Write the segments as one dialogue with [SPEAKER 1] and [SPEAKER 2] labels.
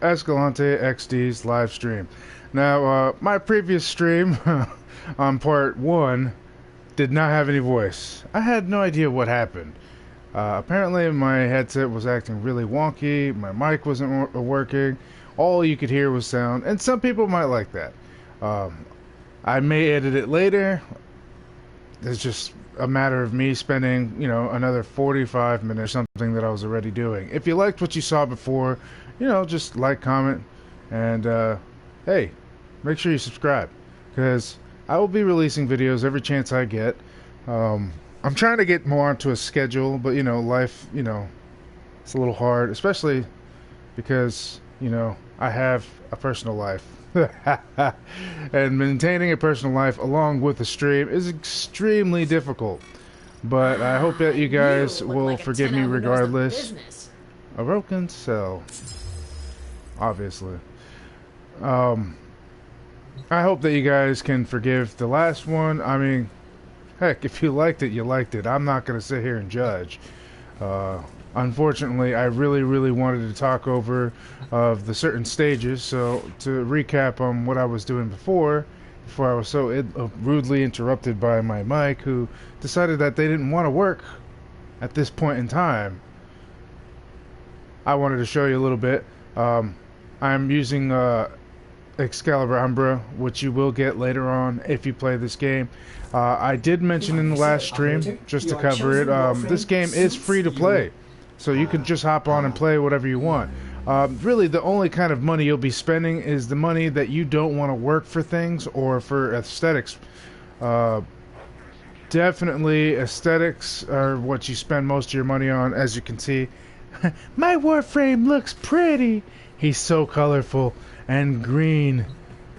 [SPEAKER 1] of EscalanteXD's live stream. Now, my previous stream on part 1 did not have any voice. I had no idea what happened. Apparently my headset was acting really wonky, my mic wasn't working, all you could hear was sound, and some people might like that. I may edit it later. It's just a matter of me spending, another 45 minutes, something that I was already doing. If you liked what you saw before, just like, comment, and hey, make sure you subscribe, because I will be releasing videos every chance I get. I'm trying to get more onto a schedule, but life, it's a little hard, especially because, I have a personal life. And maintaining a personal life along with the stream is extremely difficult. But I hope that you guys will forgive me regardless. A broken cell. Obviously. I hope that you guys can forgive the last one. I mean, heck, if you liked it, you liked it. I'm not going to sit here and judge. Unfortunately, I really wanted to talk over the certain stages. So to recap on what I was doing before I was so rudely interrupted by my mic, who decided that they didn't want to work at this point in time. I wanted to show you a little bit. I'm using Excalibur Umbra, which you will get later on if you play this game. I did mention in the last stream, just to cover it, this game is free to play. So you can just hop on and play whatever you want. Really, the only kind of money you'll be spending is the money that you don't want to work for things or for aesthetics. Definitely aesthetics are what you spend most of your money on, as you can see. My Warframe looks pretty. He's so colorful and green.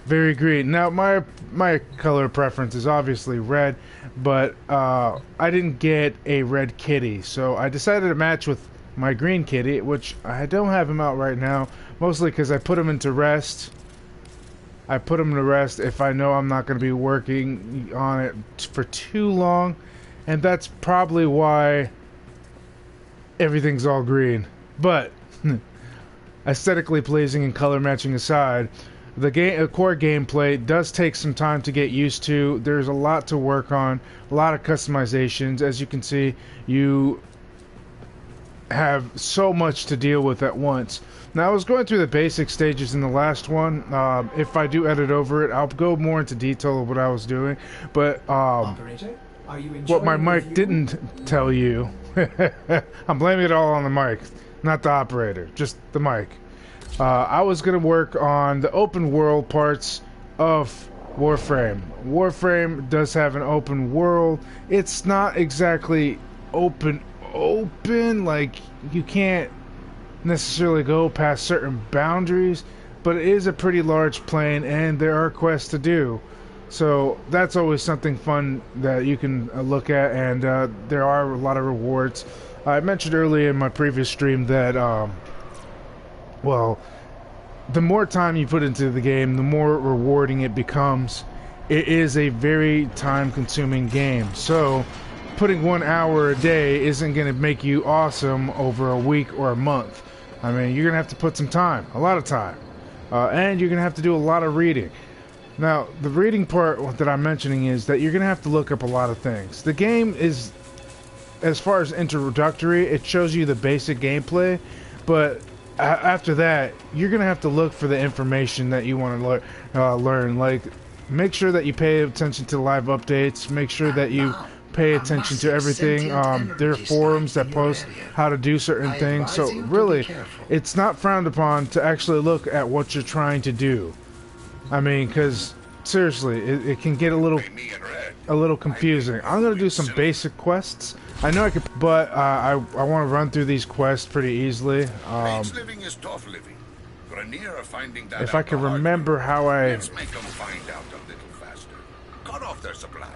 [SPEAKER 1] Very green. Now, my color preference is obviously red, but I didn't get a red kitty, so I decided to match with my green kitty, which I don't have him out right now, mostly because I put him into rest. I put him to rest if I know I'm not going to be working on it for too long, and that's probably why everything's all green. But aesthetically pleasing and color matching aside, the core gameplay does take some time to get used to. There's a lot to work on, a lot of customizations. As you can see, you have so much to deal with at once. Now, I was going through the basic stages in the last one. If I do edit over it, I'll go more into detail of what I was doing. But what my mic didn't tell you, I'm blaming it all on the mic, not the operator, just the mic. I was going to work on the open world parts of Warframe. Warframe does have an open world. It's not exactly open, like you can't necessarily go past certain boundaries, but it is a pretty large plane and there are quests to do. So that's always something fun that you can look at, and there are a lot of rewards. I mentioned earlier in my previous stream that well, the more time you put into the game, the more rewarding it becomes. It is a very time-consuming game, so putting 1 hour a day isn't going to make you awesome over a week or a month. I mean, you're going to have to put some time, a lot of time, and you're going to have to do a lot of reading. Now, the reading part that I'm mentioning is that you're going to have to look up a lot of things. The game is, as far as introductory, it shows you the basic gameplay, but after that, you're going to have to look for the information that you want to learn. Like, make sure that you pay attention to live updates. Make sure that you pay attention to everything. There are forums that post how to do certain things. So, really, it's not frowned upon to actually look at what you're trying to do. I mean, because, seriously, it can get a little confusing. I'm going to do some basic quests. I know I could, but I want to run through these quests pretty easily. If I can remember how
[SPEAKER 2] Let's make them find out a little faster. Cut off their supplies.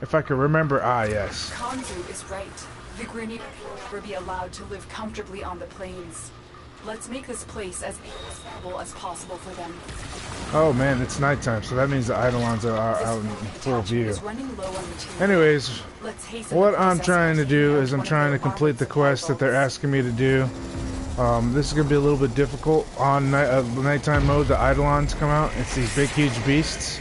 [SPEAKER 1] If I can remember, yes.
[SPEAKER 3] Kanzu is right. The Grineer will be allowed to live comfortably on the plains. Let's make this place as accessible as possible for them.
[SPEAKER 1] Oh man, it's nighttime, so that means the Eidolons are out in full view. Anyways, what I'm trying to do is I'm trying to complete the quest that they're asking me to do. This is going to be a little bit difficult on nighttime mode. The Eidolons come out. It's these big, huge beasts.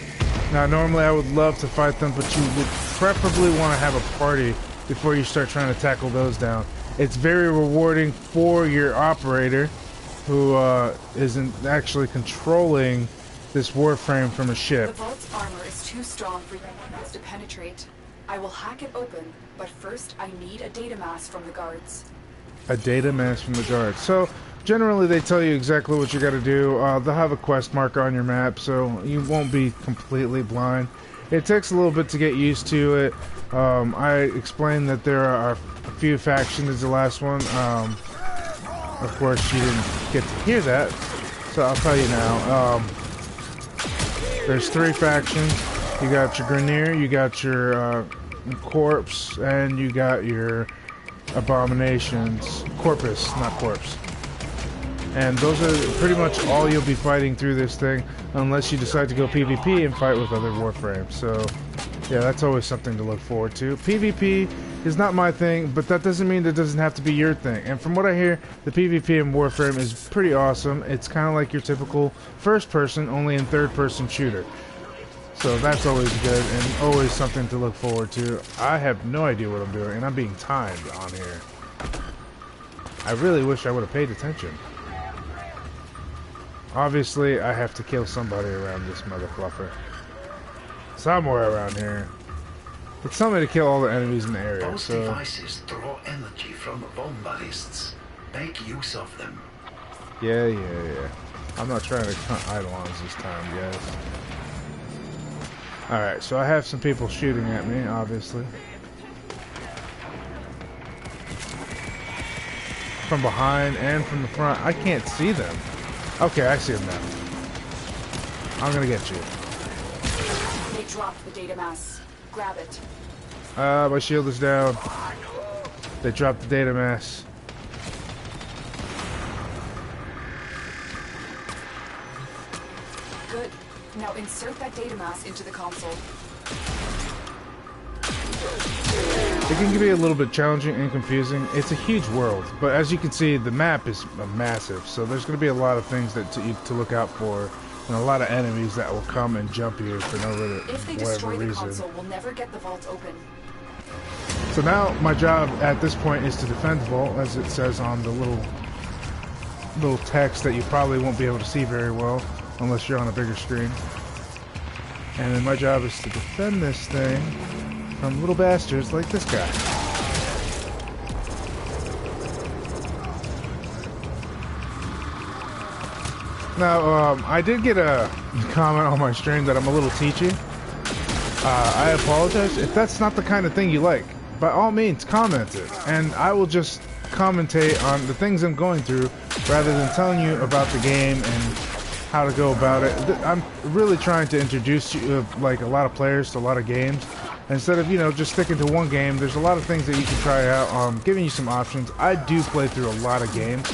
[SPEAKER 1] Now, normally I would love to fight them, but you would preferably want to have a party before you start trying to tackle those down. It's very rewarding for your operator, who isn't actually controlling this Warframe from a ship.
[SPEAKER 3] The vault's armor is too strong for your weapons to penetrate. I will hack it open, but first I need a data mass from the guards.
[SPEAKER 1] A data mass from the guards. So generally they tell you exactly what you got to do. They'll have a quest marker on your map, so you won't be completely blind. It takes a little bit to get used to it. I explained that there are a few factions. The last one, of course, you didn't get to hear that, so I'll tell you now. There's 3 factions. You got your Grineer, you got your Corpse, and you got your Abominations. Corpus, not Corpse. And those are pretty much all you'll be fighting through this thing, unless you decide to go PvP and fight with other Warframes. So, yeah, that's always something to look forward to. PvP is not my thing, but that doesn't mean that doesn't have to be your thing. And from what I hear, the PvP in Warframe is pretty awesome. It's kind of like your typical first-person, only in third-person shooter. So that's always good and always something to look forward to. I have no idea what I'm doing, and I'm being timed on here. I really wish I would have paid attention. Obviously, I have to kill somebody around this mother fluffer. Somewhere around here. It's telling me to kill all the enemies in the area,
[SPEAKER 4] Those
[SPEAKER 1] so...
[SPEAKER 4] devices draw energy from bombarists. Make use of them.
[SPEAKER 1] Yeah. I'm not trying to hunt Eidolons this time, guys. Alright, so I have some people shooting at me, obviously. From behind and from the front. I can't see them. Okay, I see them now. I'm gonna get you.
[SPEAKER 3] They dropped the data mass. Grab it.
[SPEAKER 1] My shield is down. They dropped the data mass.
[SPEAKER 3] Good. Now insert that data mass into the console.
[SPEAKER 1] It can be a little bit challenging and confusing. It's a huge world, but as you can see, the map is massive, so there's going to be a lot of things that to look out for, and a lot of enemies that will come and jump you for
[SPEAKER 3] If they
[SPEAKER 1] whatever
[SPEAKER 3] destroy the
[SPEAKER 1] reason.
[SPEAKER 3] console, we'll never get the vault open.
[SPEAKER 1] So now my job at this point is to defend the vault, as it says on the little text that you probably won't be able to see very well unless you're on a bigger screen. And then my job is to defend this thing from little bastards like this guy. Now, I did get a comment on my stream that I'm a little teachy. I apologize. If that's not the kind of thing you like, by all means, comment it. And I will just commentate on the things I'm going through rather than telling you about the game and how to go about it. I'm really trying to introduce you, like a lot of players to a lot of games. Instead of, just sticking to one game, there's a lot of things that you can try out. Giving you some options. I do play through a lot of games.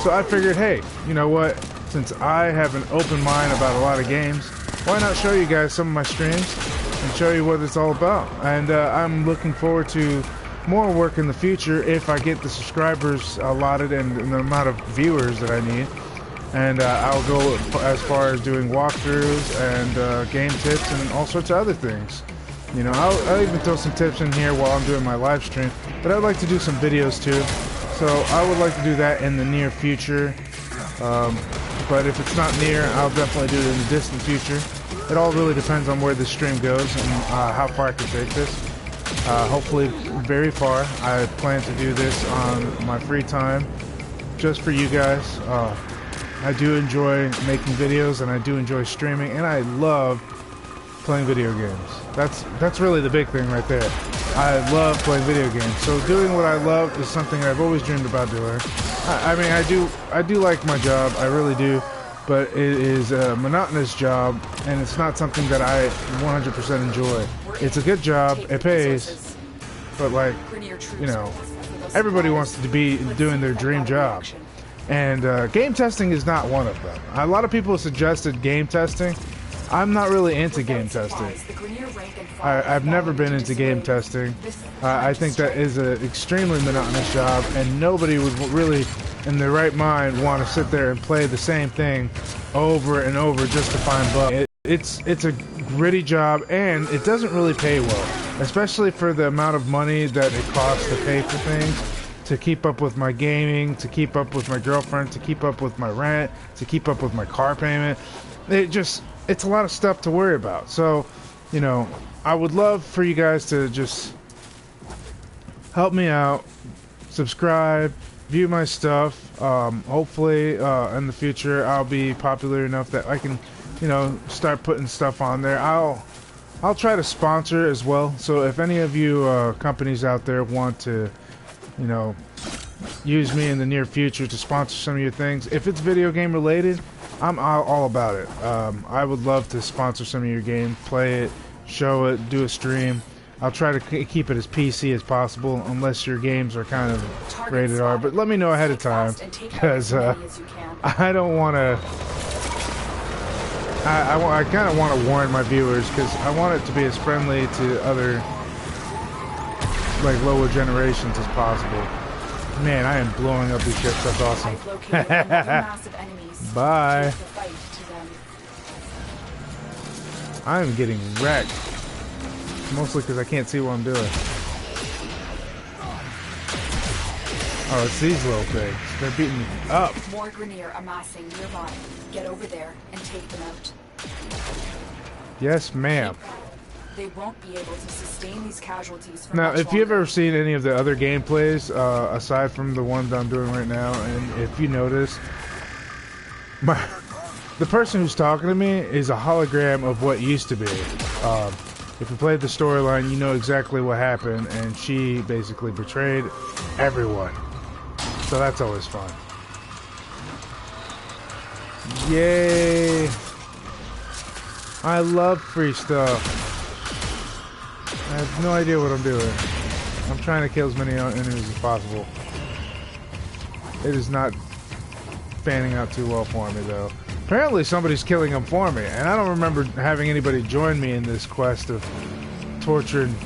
[SPEAKER 1] So I figured, hey, you know what? Since I have an open mind about a lot of games, why not show you guys some of my streams and show you what it's all about? And I'm looking forward to more work in the future if I get the subscribers allotted and the amount of viewers that I need. And I'll go as far as doing walkthroughs and game tips and all sorts of other things. I'll even throw some tips in here while I'm doing my live stream, but I'd like to do some videos too. So I would like to do that in the near future. But if it's not near, I'll definitely do it in the distant future. It all really depends on where this stream goes and how far I can take this. Hopefully very far. I plan to do this on my free time just for you guys. I do enjoy making videos and I do enjoy streaming, and I love playing video games. That's really the big thing right there. I love playing video games. So doing what I love is something I've always dreamed about doing. I mean, I do like my job, I really do, but it is a monotonous job, and it's not something that I 100% enjoy. It's a good job, it pays, but like, everybody wants to be doing their dream job. And game testing is not one of them. A lot of people suggested game testing. I'm not really into game testing. I've never been into game testing. I think that is an extremely monotonous job, and nobody would really in their right mind want to sit there and play the same thing over and over just to find bugs. It's a gritty job, and it doesn't really pay well, especially for the amount of money that it costs to pay for things, to keep up with my gaming, to keep up with my girlfriend, to keep up with my rent, to keep up with my car payment. It's a lot of stuff to worry about. So, you know, I would love for you guys to just help me out, subscribe, view my stuff. Hopefully in the future I'll be popular enough that I can, you know, start putting stuff on there. I'll try to sponsor as well. So if any of you companies out there want to, you know, use me in the near future to sponsor some of your things, if it's video game related, I'm all about it. I would love to sponsor some of your game, play it, show it, do a stream. I'll try to keep it as PC as possible, unless your games are kind of rated R. But let me know ahead of time, because I don't want to. I kind of want to warn my viewers, because I want it to be as friendly to other, like, lower generations as possible. Man, I am blowing up these ships. That's awesome. Bye. I'm getting wrecked. Mostly because I can't see what I'm doing. Oh, it's these little things. They're beating me up.
[SPEAKER 3] More Grineer amassing nearby. Get over there and take them out.
[SPEAKER 1] Yes, ma'am.
[SPEAKER 3] They won't be able to sustain these casualties for
[SPEAKER 1] now,
[SPEAKER 3] much
[SPEAKER 1] if you've
[SPEAKER 3] longer.
[SPEAKER 1] ever seen any of the other gameplays, aside from the one that I'm doing right now, and if you notice, the person who's talking to me is a hologram of what used to be. If you played the storyline, you know exactly what happened, and she basically betrayed everyone. So that's always fun. Yay! I love free stuff. I have no idea what I'm doing. I'm trying to kill as many enemies as possible. It is not fanning out too well for me, though. Apparently somebody's killing them for me, and I don't remember having anybody join me in this quest of torture and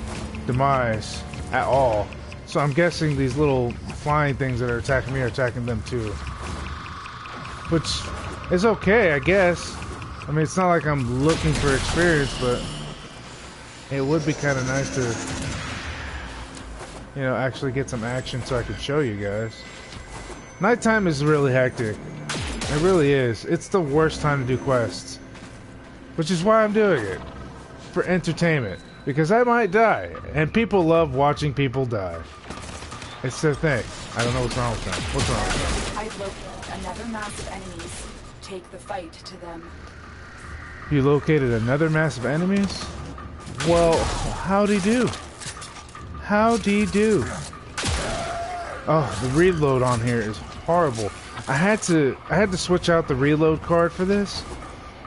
[SPEAKER 1] demise at all. So I'm guessing these little flying things that are attacking me are attacking them too. Which is okay, I guess. I mean, it's not like I'm looking for experience, but it would be kind of nice to, you know, actually get some action so I could show you guys. Nighttime is really hectic. It really is. It's the worst time to do quests. Which is why I'm doing it. For entertainment. Because I might die. And people love watching people die. It's their thing. I don't know what's wrong with them. What's wrong with them?
[SPEAKER 3] I've located another mass of enemies. Take the fight to them.
[SPEAKER 1] You located another mass of enemies? Well, how'd he do? How'd he do? Oh, the reload on here is horrible. I had to switch out the reload card for this,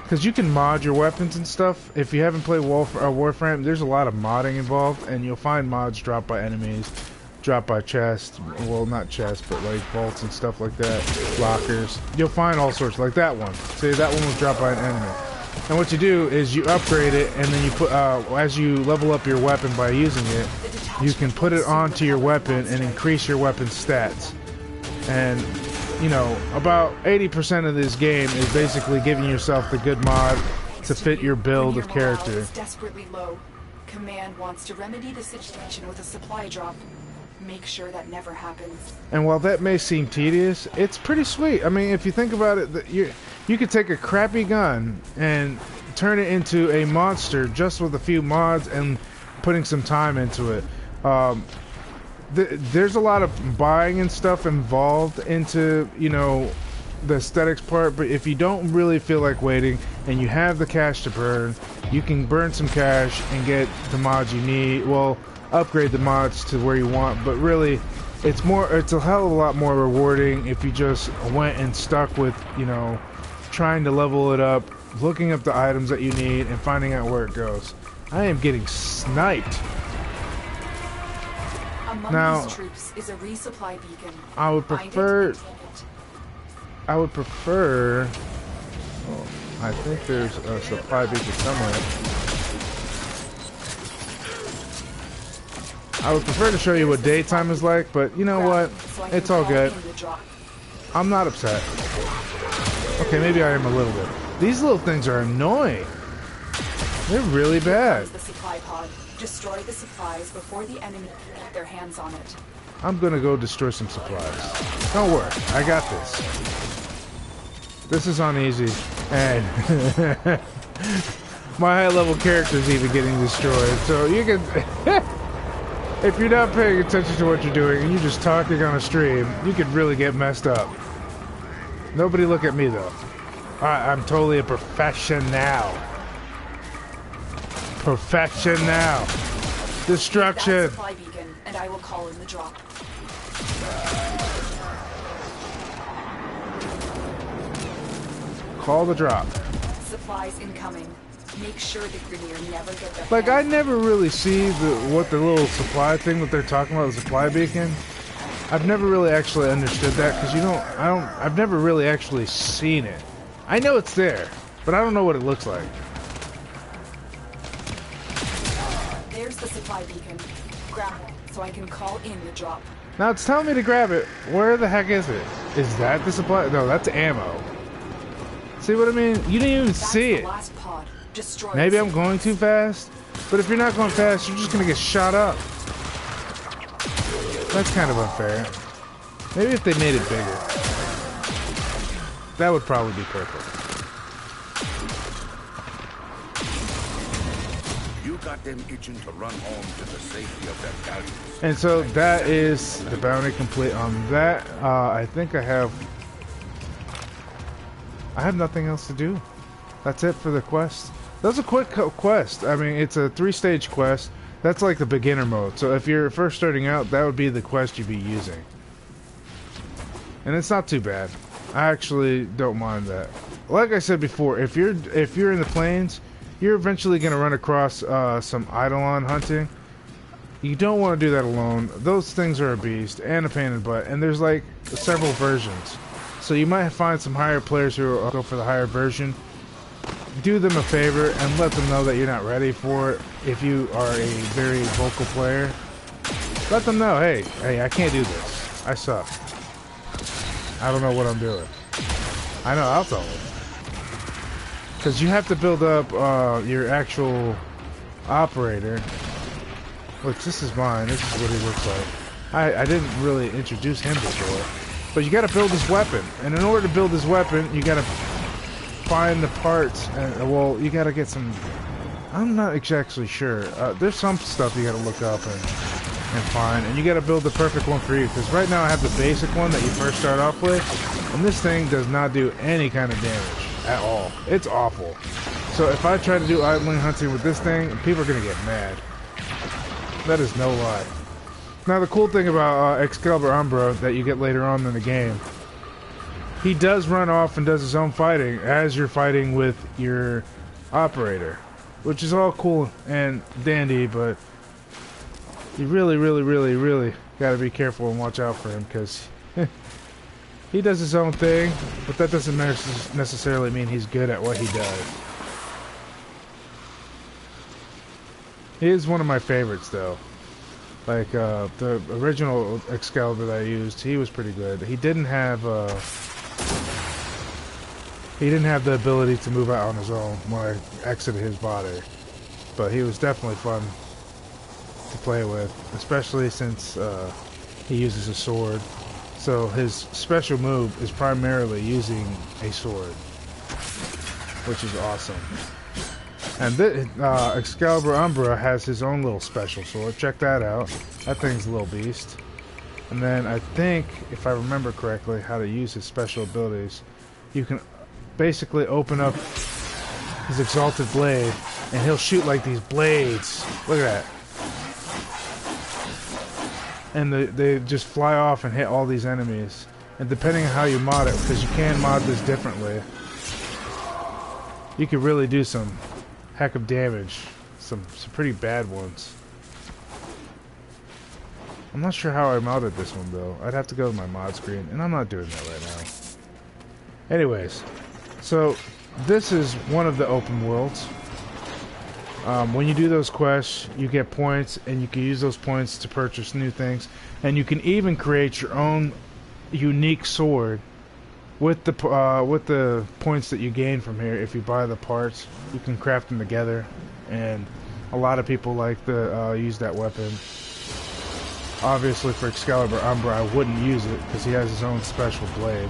[SPEAKER 1] because you can mod your weapons and stuff. If you haven't played Warframe, there's a lot of modding involved, and you'll find mods dropped by enemies, dropped by chests. Well, not chests, but like vaults and stuff like that, lockers. You'll find all sorts, like that one. See, that one was dropped by an enemy. And what you do is you upgrade it, and then you put, as you level up your weapon by using it, you can put it onto your weapon and increase your weapon's stats. And you know, about 80% of this game is basically giving yourself the good mod to fit your build of character.
[SPEAKER 3] Desperately low. Command wants to remedy the situation with a supply drop. Make sure that never happens.
[SPEAKER 1] And while that may seem tedious, it's pretty sweet. I mean, if you think about it, you could take a crappy gun and turn it into a monster just with a few mods and putting some time into it. There's a lot of buying and stuff involved into, you know, the aesthetics part, but if you don't really feel like waiting and you have the cash to burn, you can burn some cash and get the mods you need. Well, upgrade the mods to where you want, but really it's a hell of a lot more rewarding if you just went and stuck with, you know, trying to level it up, looking up the items that you need and finding out where it goes. I am getting sniped.
[SPEAKER 3] Among
[SPEAKER 1] Now,
[SPEAKER 3] these troops is a resupply beacon.
[SPEAKER 1] I would
[SPEAKER 3] Find it
[SPEAKER 1] prefer.
[SPEAKER 3] and take it.
[SPEAKER 1] I would prefer. Oh, I think there's a supply beacon somewhere. I would prefer to show you what daytime is like, but you know what? It's all good. I'm not upset. Okay, maybe I am a little bit. These little things are annoying. They're really bad.
[SPEAKER 3] The supply pod. Destroy the supplies before the enemy can get their hands on it.
[SPEAKER 1] I'm gonna go destroy some supplies. Don't worry, I got this. This is on easy, and my high-level character's even getting destroyed. So you can, if you're not paying attention to what you're doing and you're just talking on a stream, you could really get messed up. Nobody look at me though. I'm totally a professional. Professional. Destruction.
[SPEAKER 3] That supply beacon, and I will call in the drop.
[SPEAKER 1] Call the drop.
[SPEAKER 3] Supplies incoming. Make sure the Grineer never get their
[SPEAKER 1] Like, I
[SPEAKER 3] hands.
[SPEAKER 1] never really see what the little supply thing that they're talking about, the supply beacon. I've never really actually understood that, because I've never really actually seen it. I know it's there, but I don't know what it looks like.
[SPEAKER 3] There's the supply beacon. Grab it so I can call in the drop.
[SPEAKER 1] Now it's telling me to grab it. Where the heck is it? Is that the supply? No, that's ammo. See what I mean? You didn't even see it.
[SPEAKER 3] Last pod. Destroy
[SPEAKER 1] Maybe
[SPEAKER 3] the
[SPEAKER 1] I'm going too fast, but if you're not going fast, you're just gonna get shot up. That's kind of unfair. Maybe if they made it bigger. That would probably be perfect.
[SPEAKER 2] You got them itching to run home to the safety of their galleons.
[SPEAKER 1] And so that is the bounty complete on that. I think I have nothing else to do. That's it for the quest. That's a quick quest. I mean, it's a 3-stage quest. That's like the beginner mode. So if you're first starting out, that would be the quest you'd be using. And it's not too bad. I actually don't mind that. Like I said before, if you're in the plains, you're eventually going to run across some Eidolon hunting. You don't want to do that alone. Those things are a beast and a pain in the butt. And there's like several versions. So you might find some higher players who will go for the higher version. Do them a favor and let them know that you're not ready for it. If you are a very vocal player, let them know, hey, I can't do this. I suck. I don't know what I'm doing. I know, I'll tell them. Because you have to build up your actual operator. Which, this is mine. This is what he looks like. I didn't really introduce him before. But you gotta build his weapon. And in order to build his weapon, you gotta find the parts. And, well, you gotta get some... I'm not exactly sure. There's some stuff you gotta look up and find. And you gotta build the perfect one for you. Because right now I have the basic one that you first start off with. And this thing does not do any kind of damage at all. It's awful. So if I try to do idling hunting with this thing, people are gonna get mad. That is no lie. Now the cool thing about Excalibur Umbra that you get later on in the game, he does run off and does his own fighting as you're fighting with your operator, which is all cool and dandy, but you really gotta be careful and watch out for him, because he does his own thing, but that doesn't necessarily mean he's good at what he does. He is one of my favorites though. Like the original Excalibur that I used, he was pretty good. He didn't have the ability to move out on his own when I exited his body, but he was definitely fun to play with, especially since he uses a sword. So his special move is primarily using a sword, which is awesome. And Excalibur Umbra has his own little special sword. Check that out. That thing's a little beast. And then I think, if I remember correctly, how to use his special abilities, you can basically open up his Exalted Blade, and he'll shoot like these blades. Look at that. And they just fly off and hit all these enemies. And depending on how you mod it, because you can mod this differently, you could really do some heck of damage. Some pretty bad ones. I'm not sure how I modded this one though. I'd have to go to my mod screen, and I'm not doing that right now. Anyways, so this is one of the open worlds. When you do those quests, you get points, and you can use those points to purchase new things. And you can even create your own unique sword with the points that you gain from here, if you buy the parts, you can craft them together, and a lot of people like to use that weapon. Obviously, for Excalibur Umbra, I wouldn't use it because he has his own special blade.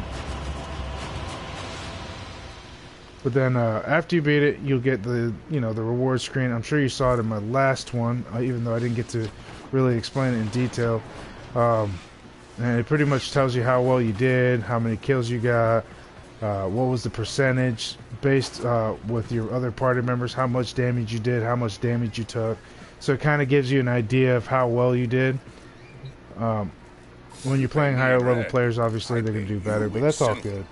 [SPEAKER 1] But then after you beat it, you'll get the the reward screen. I'm sure you saw it in my last one, even though I didn't get to really explain it in detail. And it pretty much tells you how well you did, how many kills you got, what was the percentage based with your other party members, how much damage you did, how much damage you took. So it kind of gives you an idea of how well you did. When you're playing higher level players, obviously they're going to do better, but that's all good.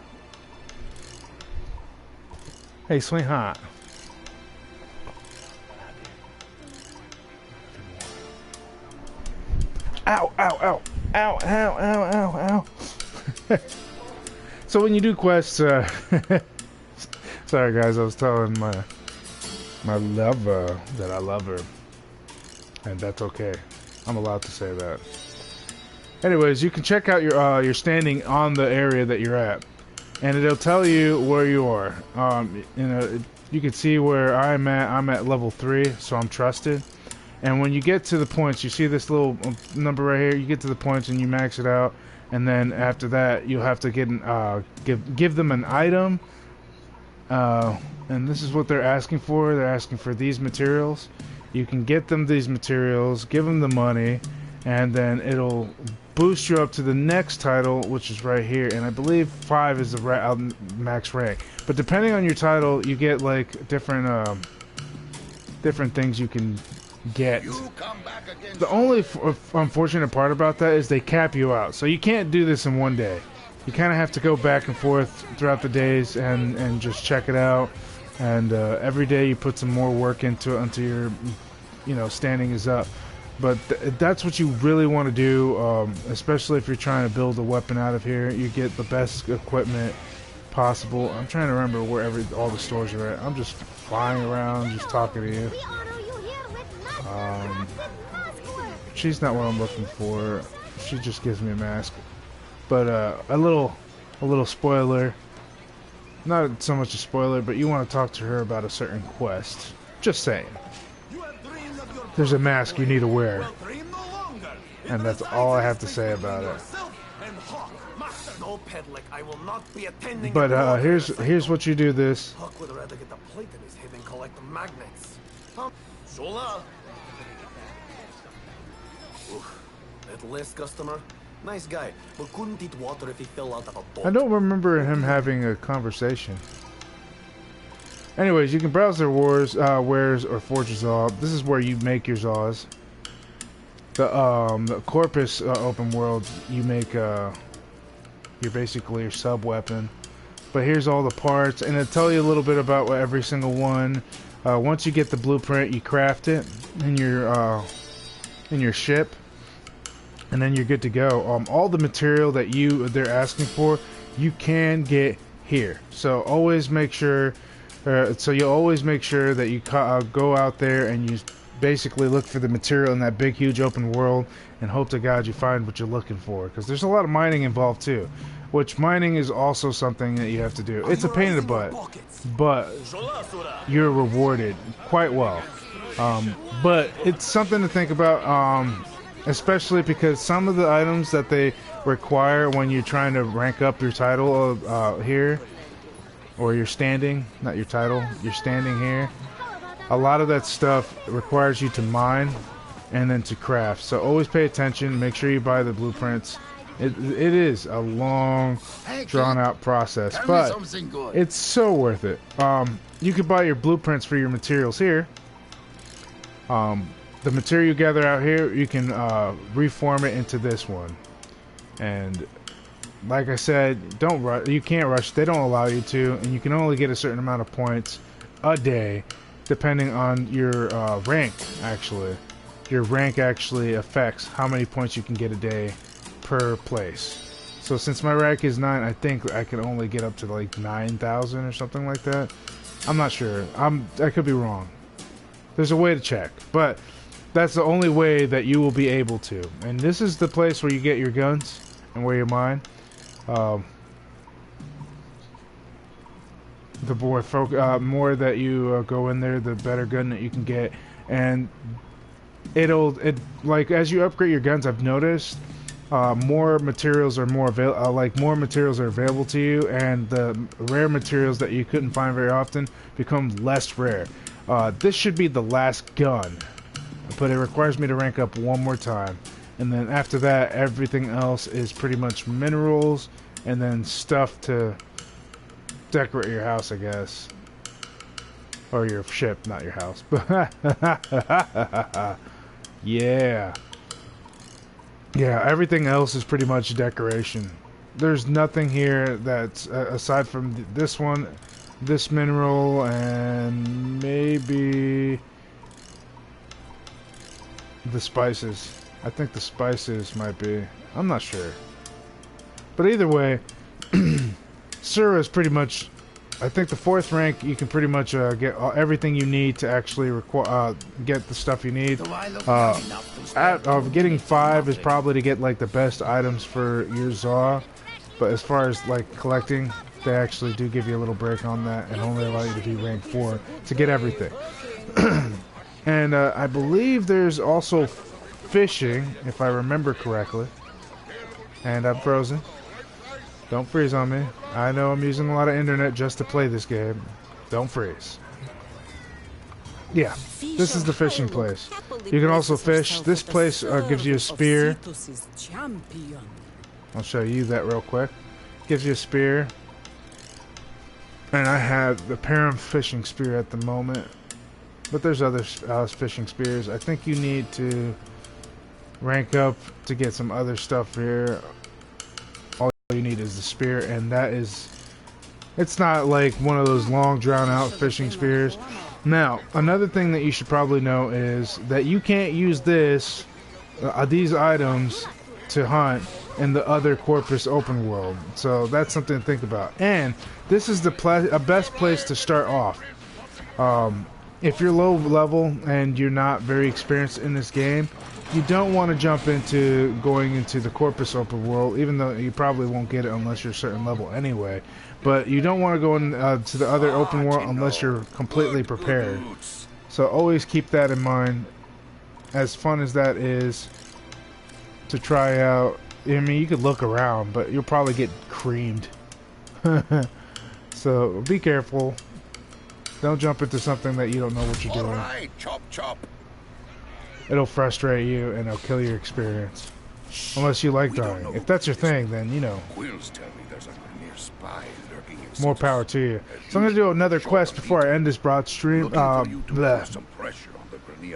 [SPEAKER 1] Hey, sweetheart. Ow, ow, ow. Ow, ow, ow, ow, ow. So when you do quests, sorry guys, I was telling my lover that I love her. And that's okay. I'm allowed to say that. Anyways, you can check out your standing on the area that you're at. And it'll tell you where you are. You can see where I'm at. I'm at level 3, so I'm trusted. And when you get to the points, you see this little number right here. You get to the points and you max it out, and then after that, you'll have to get give them an item. And this is what they're asking for. They're asking for these materials. You can get them these materials, give them the money, and then it'll boost you up to the next title, which is right here. And I believe 5 is the max rank. But depending on your title, you get like different things you can get. The only unfortunate part about that is they cap you out, so you can't do this in one day. You kind of have to go back and forth throughout the days and just check it out, and every day you put some more work into it until your standing is up. But that's what you really want to do, especially if you're trying to build a weapon out of here. You get the best equipment possible. I'm trying to remember where all the stores are at. I'm just flying around, just talking to you. She's not what I'm looking for. She just gives me a mask. But a little spoiler. Not so much a spoiler, but you want to talk to her about a certain quest. Just saying. There's a mask you need to wear. And that's all I have to say about it. But here's what you do this.
[SPEAKER 5] That last customer, nice guy, but couldn't eat water if he fell out of a boat.
[SPEAKER 1] I don't remember him having a conversation. Anyways, you can browse their wares or forge a Zaw. This is where you make your Zaws. The Corpus open world, you make you're basically your sub weapon. But here's all the parts, and it'll tell you a little bit about every single one. Once you get the blueprint, you craft it in your ship, and then you're good to go. All the material that they're asking for, you can get here. So always make sure. You'll always make sure that you go out there and you basically look for the material in that big, huge open world, and hope to God you find what you're looking for. Because there's a lot of mining involved too, which mining is also something that you have to do. It's a pain in the butt, but you're rewarded quite well. But it's something to think about, especially because some of the items that they require when you're trying to rank up your title here, or your standing, not your title, you're standing here. A lot of that stuff requires you to mine and then to craft. So always pay attention, make sure you buy the blueprints. It is a long, drawn out process, but it's so worth it. You can buy your blueprints for your materials here. The material you gather out here, you can reform it into this one. And like I said, don't rush. You can't rush. They don't allow you to, and you can only get a certain amount of points a day, depending on your rank. Actually, your rank actually affects how many points you can get a day per place. So since my rank is 9, I think I can only get up to like 9,000 or something like that. I'm not sure. I could be wrong. There's a way to check, but that's the only way that you will be able to. And this is the place where you get your guns and where you mine. The more that you go in there, the better gun that you can get, and like as you upgrade your guns, I've noticed more materials are more available to you, and the rare materials that you couldn't find very often become less rare. This should be the last gun, but it requires me to rank up one more time, and then after that, everything else is pretty much minerals and then stuff to decorate your house, I guess. Or your ship, not your house. Yeah. Yeah, everything else is pretty much decoration. There's nothing here that's, aside from this one, this mineral, and maybe the spices. I think the spices might be. I'm not sure. But either way, Sura is pretty much, I think the 4th rank, you can pretty much get everything you need to actually get the stuff you need. Getting 5 is probably to get like the best items for your Zaw, but as far as like collecting, they actually do give you a little break on that and only allow you to be rank 4 to get everything. And I believe there's also fishing, if I remember correctly. And I'm frozen. Don't freeze on me. I know I'm using a lot of internet just to play this game. Don't freeze. Yeah, this is the fishing place. You can also fish. This place gives you a spear. I'll show you that real quick. Gives you a spear. And I have the Param fishing spear at the moment. But there's other fishing spears. I think you need to rank up to get some other stuff here. All you need is the spear, and that is, it's not like one of those long drawn out fishing spears. Now, another thing that you should probably know is that you can't use these items to hunt in the other Corpus open world. So that's something to think about. And this is the best place to start off. If you're low level and you're not very experienced in this game, you don't want to jump into going into the Corpus open world, even though you probably won't get it unless you're a certain level anyway. But you don't want to go in, to the other open world unless you're completely prepared. So always keep that in mind. As fun as that is to try out, I mean, you could look around, but you'll probably get creamed. So be careful. Don't jump into something that you don't know what you're doing.
[SPEAKER 2] Alright, chop chop.
[SPEAKER 1] It'll frustrate you and it'll kill your experience. Unless you like dying. If that's your thing, then, you know,
[SPEAKER 2] Quills tell me there's a Grineer spy lurking in
[SPEAKER 1] more power to you. So I'm going to do another quest before I end this broad stream.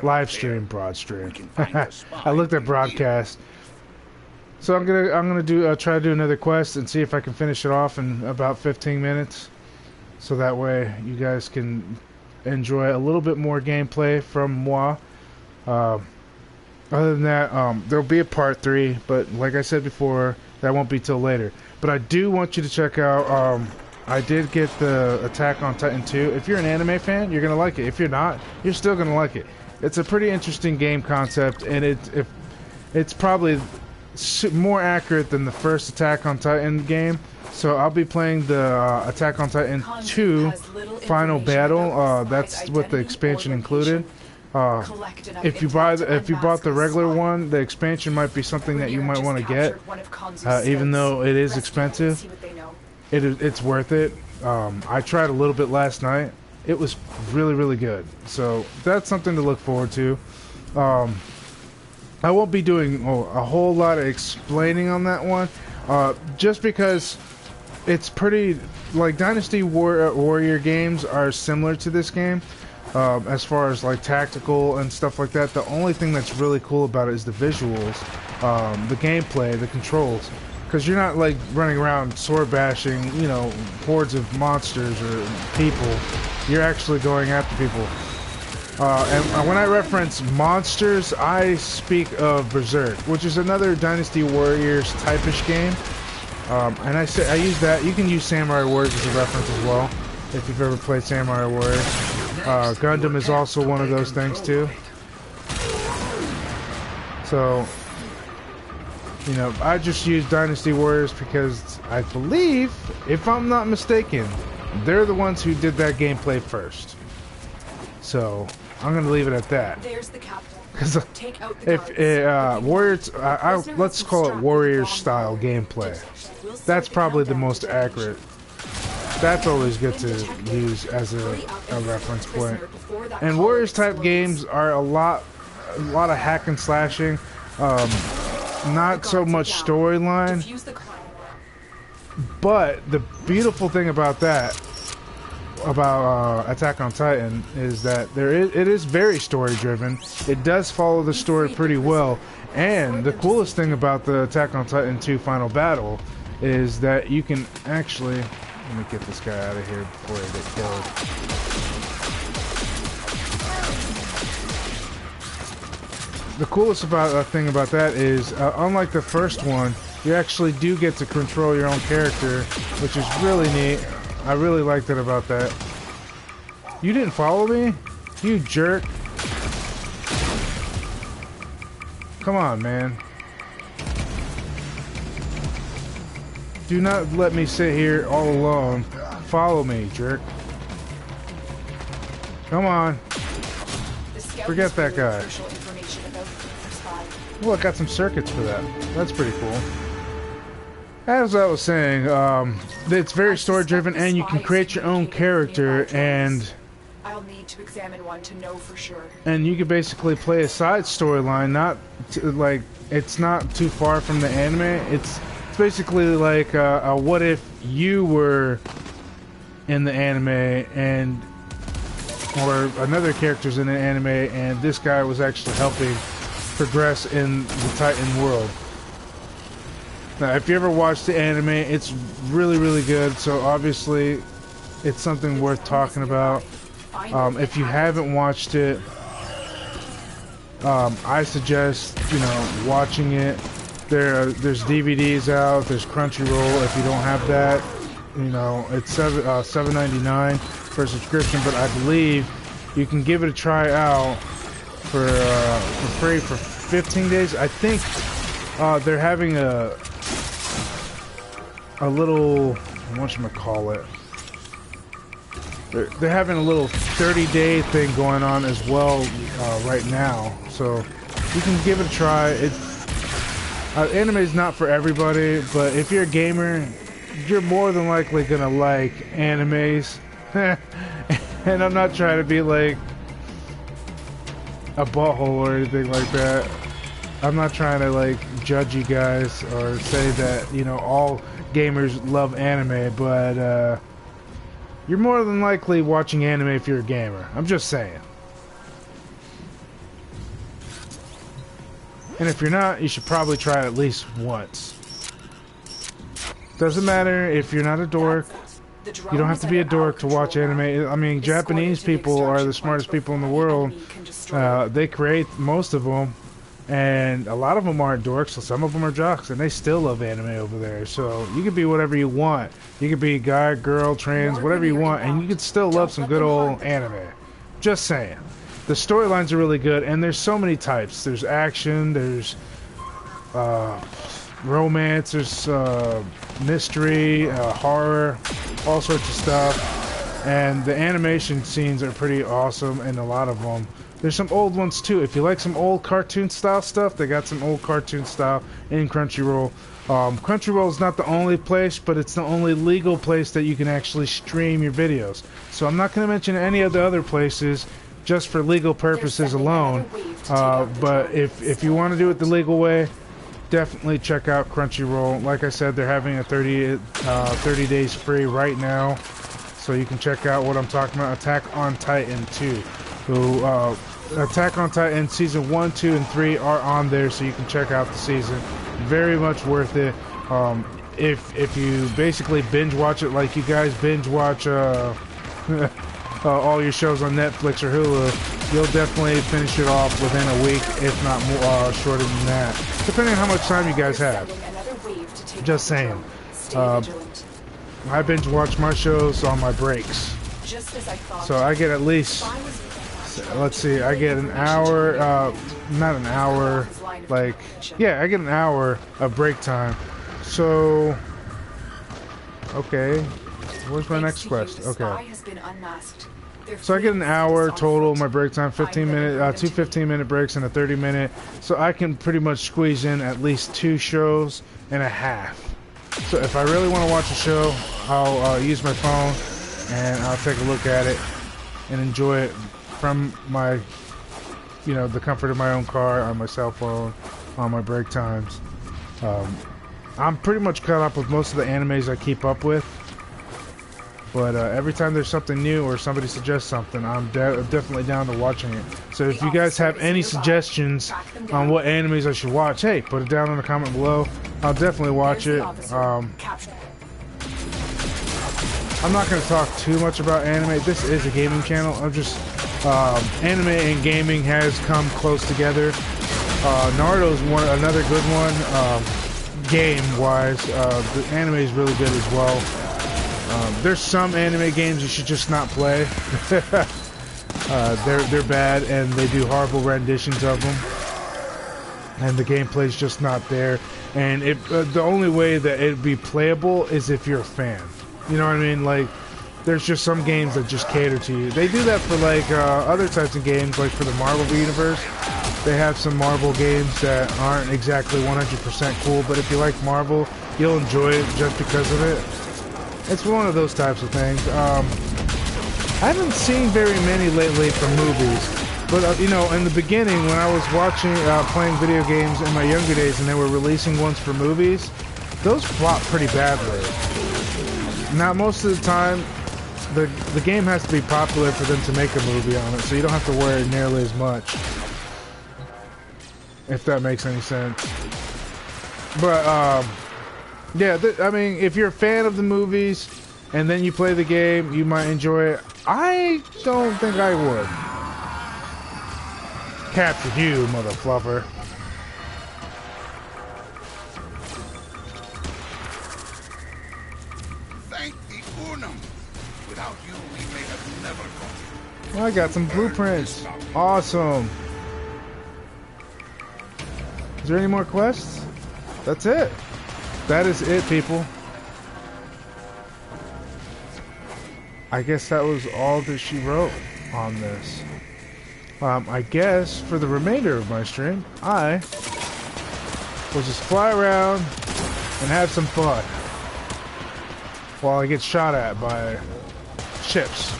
[SPEAKER 1] Live stream, broad stream. I looked at broadcast. So I'm gonna do try to do another quest and see if I can finish it off in about 15 minutes. So that way you guys can enjoy a little bit more gameplay from moi. Other than that, there'll be a part 3, but like I said before, that won't be till later. But I do want you to check out, I did get the Attack on Titan 2. If you're an anime fan, you're gonna like it. If you're not, you're still gonna like it. It's a pretty interesting game concept, and it's probably more accurate than the first Attack on Titan game. So I'll be playing the Attack on Titan 2 Final Battle. That's what the expansion included. If you bought the regular one, the expansion might be something that you might want to get. Even though it is expensive, it's worth it. I tried a little bit last night. It was really, really good. So that's something to look forward to. I won't be doing a whole lot of explaining on that one, just because it's pretty, like, Dynasty Warrior games are similar to this game, as far as like tactical and stuff like that. The only thing that's really cool about it is the visuals, the gameplay, the controls, because you're not like running around sword bashing, you know, hordes of monsters or people. You're actually going after people. And when I reference monsters, I speak of Berserk, which is another Dynasty Warriors type-ish game. And I use that. You can use Samurai Warriors as a reference as well, if you've ever played Samurai Warriors. Gundam is also one of those things too. So, you know, I just use Dynasty Warriors because I believe, if I'm not mistaken, They're the ones who did that gameplay first. So I'm gonna leave it at that.
[SPEAKER 3] There's the captain.
[SPEAKER 1] Because
[SPEAKER 3] Take out the
[SPEAKER 1] if Warriors, let's call it Warriors style gameplay. That's probably the most accurate. That's always good to use as a reference point. And Warriors type games are a lot of hack and slashing. Not so much storyline. But the beautiful thing about that, about Attack on Titan, is that it is very story driven. It does follow the story pretty well. And the coolest thing about the Attack on Titan 2 Final Battle is that you can actually... Let me get this guy out of here before I get killed. The coolest thing about that is, unlike the first one, you actually do get to control your own character, which is really neat. I really liked it about that. You didn't follow me? You jerk. Come on, man. Do not let me sit here all alone. Follow me, jerk. Come on. Forget that guy. Well, I got some circuits for that. That's pretty cool. As I was saying, it's very story driven, and you can create your own character, and
[SPEAKER 3] I'll need to examine one to know for sure.
[SPEAKER 1] And you can basically play a side storyline. Like, it's not too far from the anime. It's basically like a what if you were in the anime and or another character's in the anime and this guy was actually helping progress in the Titan world. Now, if you ever watched the anime, it's really, really good. So obviously, it's something worth talking about. If you haven't watched it, I suggest watching it. There's DVDs out. There's Crunchyroll. If you don't have that, it's $7.99 for a subscription. But I believe you can give it a try out for free for 15 days. I think they're having a little, whatchamacallit, they're having a little 30-day thing going on as well right now, so you can give it a try. Anime is not for everybody, but if you're a gamer, you're more than likely gonna like animes. And I'm not trying to be like a butthole or anything like that. I'm not trying to like judge you guys or say that all gamers love anime, but you're more than likely watching anime if you're a gamer. I'm just saying. And if you're not, you should probably try it at least once. Doesn't matter if you're not a dork. You don't have to be a dork to watch anime. I mean, Japanese people are the smartest people in the world. They create most of them. And a lot of them aren't dorks, so some of them are jocks, and they still love anime over there. So you can be whatever you want. You can be guy, girl, trans, whatever you want, and you can still love some good old anime. Just saying. The storylines are really good, and there's so many types. There's action, there's romance, there's mystery, horror, all sorts of stuff. And the animation scenes are pretty awesome in a lot of them. There's some old ones too. If you like some old cartoon style stuff, they got some old cartoon style in Crunchyroll. Crunchyroll is not the only place, but it's the only legal place that you can actually stream your videos. So I'm not going to mention any of the other places just for legal purposes alone. But if you want to do it the legal way, definitely check out Crunchyroll. Like I said, they're having a 30 days free right now. So you can check out what I'm talking about. Attack on Titan 2. So, Attack on Titan Season 1, 2, and 3 are on there, so you can check out the season. Very much worth it. If you basically binge watch it like you guys binge watch all your shows on Netflix or Hulu, you'll definitely finish it off within a week, if not more, shorter than that. Depending on how much time you guys have. Just saying. I binge watch my shows on my breaks. So I get at least... Let's see, I get an hour, not an hour, like, yeah, I get an hour of break time. So, okay, Where's my next
[SPEAKER 3] Thanks to
[SPEAKER 1] quest?
[SPEAKER 3] you, the
[SPEAKER 1] Okay.
[SPEAKER 3] spy has been unmasked. Their
[SPEAKER 1] So I get an
[SPEAKER 3] fleet
[SPEAKER 1] hour
[SPEAKER 3] is on
[SPEAKER 1] total.
[SPEAKER 3] foot.
[SPEAKER 1] My break time 15
[SPEAKER 3] Find them and
[SPEAKER 1] minute,
[SPEAKER 3] bring them
[SPEAKER 1] two
[SPEAKER 3] to me.
[SPEAKER 1] 15-minute breaks and a 30-minute. So I can pretty much squeeze in at least 2 shows and a half. So if I really want to watch a show, I'll use my phone and I'll take a look at it and enjoy it from my, the comfort of my own car, on my cell phone, on my break times. I'm pretty much caught up with most of the animes I keep up with. But every time there's something new or somebody suggests something, I'm definitely down to watching it. So if you guys have any suggestions on what animes I should watch, hey, put it down in the comment below. I'll definitely watch it. I'm not going to talk too much about anime. This is a gaming channel. I'm just... anime and gaming has come close together. Naruto's another good one. Game-wise, the anime is really good as well. There's some anime games you should just not play. They're bad and they do horrible renditions of them, and the gameplay's just not there. And the only way that it'd be playable is if you're a fan. You know what I mean? Like, there's just some games that just cater to you. They do that for like other types of games, like for the Marvel universe. They have some Marvel games that aren't exactly 100% cool, but if you like Marvel, you'll enjoy it just because of it. It's one of those types of things. I haven't seen very many lately from movies, but in the beginning when I was watching, playing video games in my younger days, and they were releasing ones for movies, those flopped pretty badly. Now most of the time, the game has to be popular for them to make a movie on it, so you don't have to worry nearly as much. If that makes any sense. But yeah, I mean, if you're a fan of the movies and then you play the game, you might enjoy it. I don't think I would. Captured you, mother fluffer.
[SPEAKER 2] Thank the Unum. Without you, we may have never gone.
[SPEAKER 1] I got some blueprints. Awesome. Is there any more quests? That's it. That is it, people. I guess that was all that she wrote on this. I guess for the remainder of my stream, I will just fly around and have some fun while I get shot at by ships.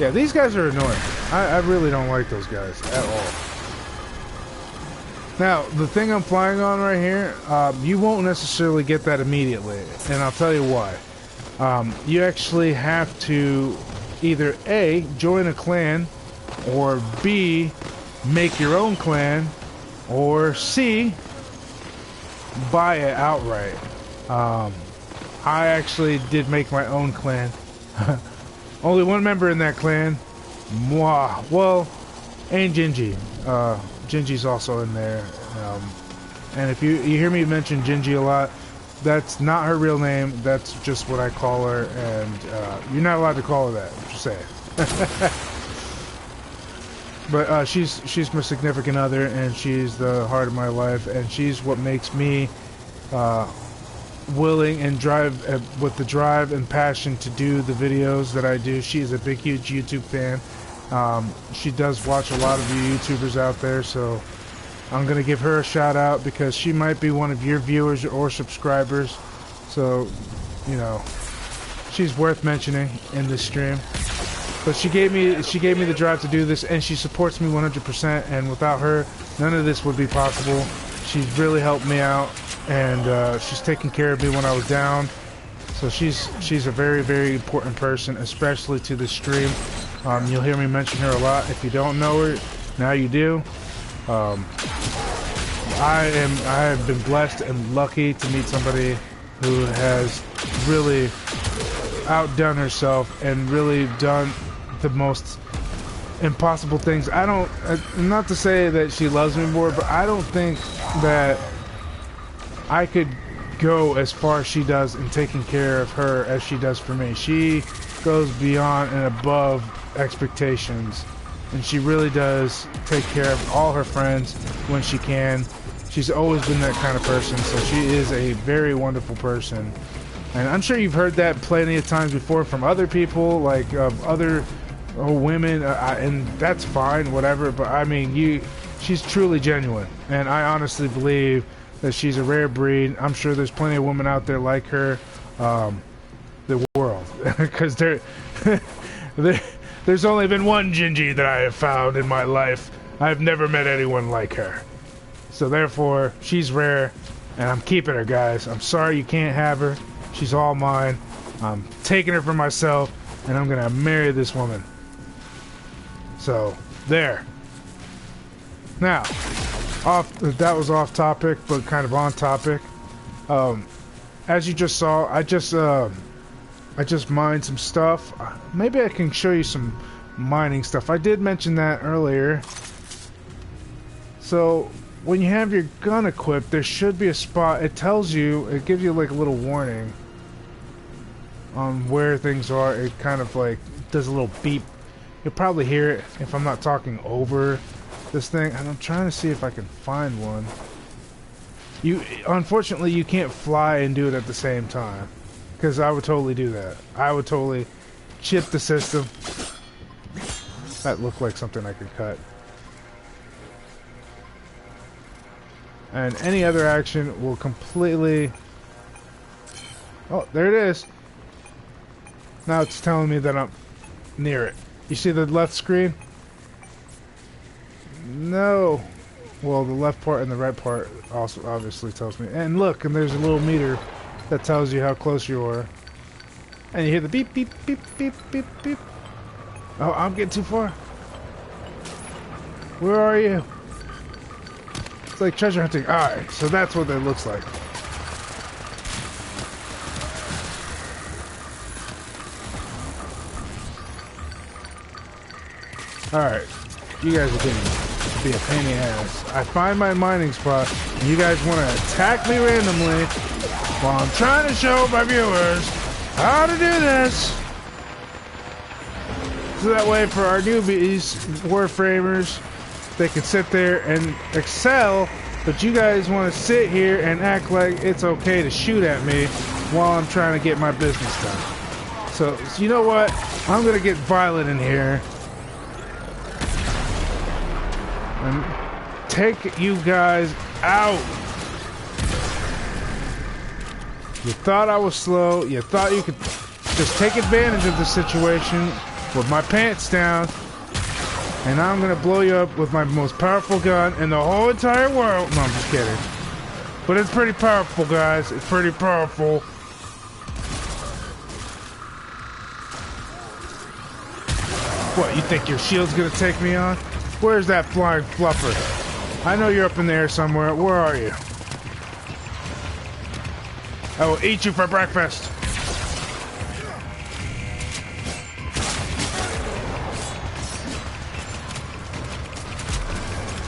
[SPEAKER 1] Yeah, these guys are annoying. I really don't like those guys at all. Now, the thing I'm flying on right here, you won't necessarily get that immediately, and I'll tell you why. You actually have to either A, join a clan, or B, make your own clan, or C, buy it outright. I actually did make my own clan. Only one member in that clan, moi. Well, and Gingy. Gingy's also in there, and if you hear me mention Gingy a lot, that's not her real name. That's just what I call her, and you're not allowed to call her that. Just say it. But she's my significant other, and she's the heart of my life, and she's what makes me willing and with the drive and passion to do the videos that I do. She is a big, huge YouTube fan. She does watch a lot of you YouTubers out there, so I'm going to give her a shout out because she might be one of your viewers or subscribers. So, she's worth mentioning in this stream. But she gave me the drive to do this, and she supports me 100%, and without her, none of this would be possible. She's really helped me out, and she's taken care of me when I was down. So she's a very, very important person, especially to the stream. You'll hear me mention her a lot. If you don't know her, now you do. I have been blessed and lucky to meet somebody who has really outdone herself and really done the most impossible things. Not to say that she loves me more, but I don't think that I could go as far as she does in taking care of her as she does for me. She goes beyond and above expectations, and she really does take care of all her friends when she can. She's always been that kind of person, so she is a very wonderful person, And I'm sure you've heard that plenty of times before from other people, like other women, and that's fine, whatever. But I mean, she's truly genuine, and I honestly believe that she's a rare breed. I'm sure there's plenty of women out there like her, the world, because there's only been one Gingy that I have found in my life. I've never met anyone like her. So therefore, she's rare, and I'm keeping her, guys. I'm sorry you can't have her. She's all mine. I'm taking her for myself, and I'm gonna marry this woman. So, there. Now, that was off topic, but kind of on topic. As you just saw, I just mined some stuff. Maybe I can show you some mining stuff. I did mention that earlier. So, when you have your gun equipped, there should be a spot. It tells you, it gives you like a little warning on where things are. It kind of like does a little beep. You'll probably hear it if I'm not talking over this thing. And I'm trying to see if I can find one. Unfortunately, you can't fly and do it at the same time, because I would totally do that. I would totally chip the system. That looked like something I could cut. And any other action will completely... Oh, there it is. Now it's telling me that I'm near it. You see the left screen? No. Well, the left part and the right part also obviously tells me. And look, and there's a little meter that tells you how close you are. And you hear the beep, beep, beep, beep, beep, beep. Oh, I'm getting too far. Where are you? It's like treasure hunting. Alright, so that's what it looks like. Alright, you guys are getting to be a pain in the ass. I find my mining spot, and you guys want to attack me randomly while I'm trying to show my viewers how to do this. So that way for our newbies, Warframers, they can sit there and excel, but you guys want to sit here and act like it's okay to shoot at me while I'm trying to get my business done. So you know what? I'm going to get violent in here and take you guys out. You thought I was slow. You thought you could just take advantage of the situation with my pants down. And I'm gonna blow you up with my most powerful gun in the whole entire world. No, I'm just kidding. But it's pretty powerful, guys. It's pretty powerful. What, you think your shield's gonna take me on? Where's that flying fluffer? I know you're up in the air somewhere. Where are you? I will eat you for breakfast.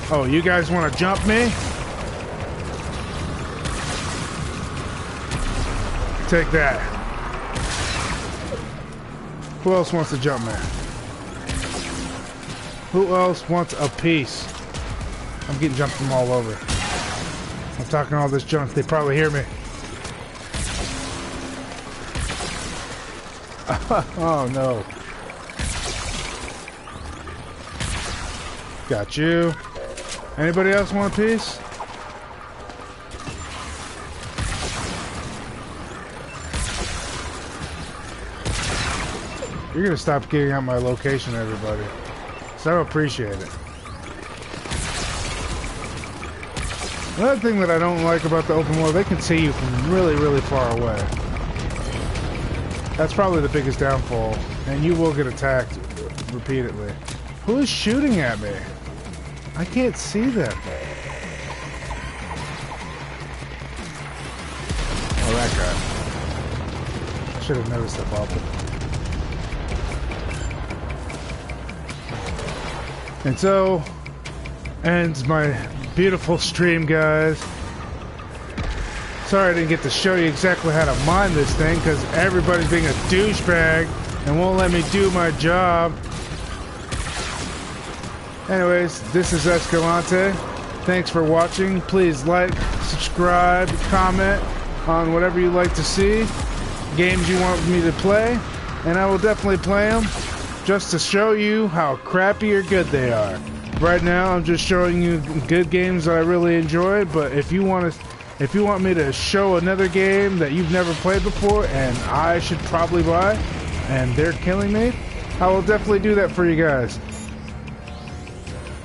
[SPEAKER 1] Oh, you guys want to jump me? Take that. Who else wants to jump me? Who else wants a piece? I'm getting jumped from all over. I'm talking all this junk. They probably hear me. Oh no. Got you. Anybody else want a piece? You're gonna stop getting out my location, everybody. So I don't appreciate it. Another thing that I don't like about the open world, they can see you from really, really far away. That's probably the biggest downfall, and you will get attacked repeatedly. Who is shooting at me? I can't see them. Oh, that guy. I should have noticed that bubble. And so ends my beautiful stream, guys. Sorry I didn't get to show you exactly how to mine this thing, because everybody's being a douchebag and won't let me do my job. Anyways, this is Escalante. Thanks for watching. Please like, subscribe, comment on whatever you like to see. games you want me to play, and I will definitely play them just to show you how crappy or good they are. Right now, I'm just showing you good games that I really enjoy, but if you want me to show another game that you've never played before and I should probably buy, and they're killing me, I will definitely do that for you guys.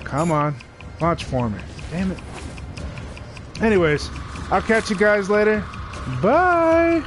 [SPEAKER 1] Come on, launch for me. Damn it. Anyways, I'll catch you guys later. Bye!